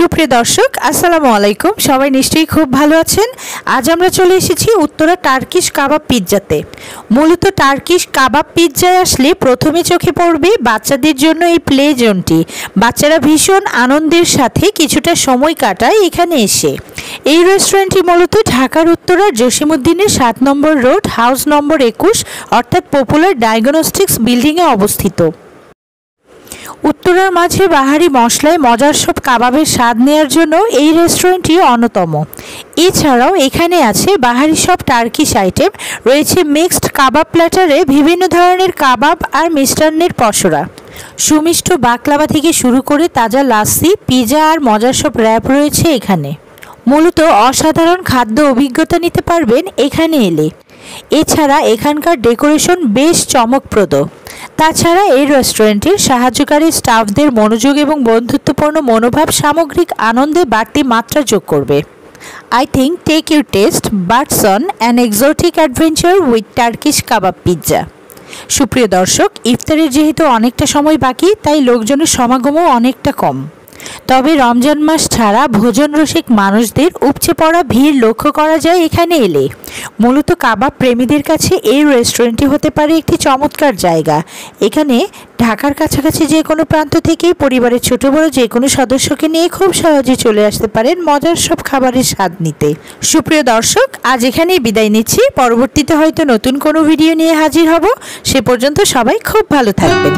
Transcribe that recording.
সুপ্রিয় দর্শক আসসালামু আলাইকুম। সবাই নিশ্চয়ই খুব ভালো আছেন। আজ আমরা চলে এসেছি উত্তরা টার্কিশ কাবাব পিৎজাতে। মূলত টার্কিশ কাবাব পিৎজায় আসলে প্রথমে চোখে পড়বে বাচ্চাদের জন্য এই প্লে জোনটি। বাচ্চারা ভীষণ আনন্দের সাথে কিছুটা সময় কাটায় এখানে এসে। এই রেস্টুরেন্টটি মূলত ঢাকার উত্তরার জসিমউদ্দিনের 7 নম্বর রোড, হাউস নম্বর 21 অর্থাৎ পপুলার ডায়াগনস্টিক্স বিল্ডিংয়ে অবস্থিত। উত্তরার মাঝে বাহারি মশলায় মজার সব কাবাবের স্বাদ নেওয়ার জন্য এই রেস্টুরেন্টটি অন্যতম। এছাড়াও এখানে আছে বাহারি সব টার্কিশ আইটেম, রয়েছে মিক্সড কাবাব প্ল্যাটারে বিভিন্ন ধরনের কাবাব আর মিষ্টান্নের পসরা, সুমিষ্ট বাকলাভা থেকে শুরু করে তাজা লাসি, পিজা আর মজার সব র্যাপ রয়েছে এখানে। মূলত অসাধারণ খাদ্য অভিজ্ঞতা নিতে পারবেন এখানে এলে। এছাড়া এখানকার ডেকোরেশন বেশ চমকপ্রদ। তাছাড়া এই রেস্টুরেন্টের সাহায্যকারী স্টাফদের মনোযোগ এবং বন্ধুত্বপূর্ণ মনোভাব সামগ্রিক আনন্দে বাড়তি মাত্রা যোগ করবে। I think take your taste buds on an exotic adventure with Turkish kebab pizza. সুপ্রিয় দর্শক, ইফতারের যেহেতু অনেকটা সময় বাকি, তাই লোকজনের সমাগমও অনেকটা কম। তবে রমজান মাস ছাড়া ভোজন রসিক মানুষদের উপচে পড়া ভিড় লক্ষ্য করা যায় এখানে এলে। মূলত কাবাব প্রেমীদের কাছে এই রেস্টুরেন্টটি হতে পারে একটি চমৎকার জায়গা। এখানে ঢাকার কাছাকাছি যে কোনো প্রান্ত থেকেই পরিবারের ছোট বড় যে কোনো সদস্যকে নিয়ে খুব সহজে চলে আসতে পারেন মজার সব খাবারের স্বাদ নিতে। সুপ্রিয় দর্শক, আজ এখানেই বিদায় নিচ্ছি। পরবর্তীতে হয়তো নতুন কোনো ভিডিও নিয়ে হাজির হব। সে পর্যন্ত সবাই খুব ভালো থাকবেন।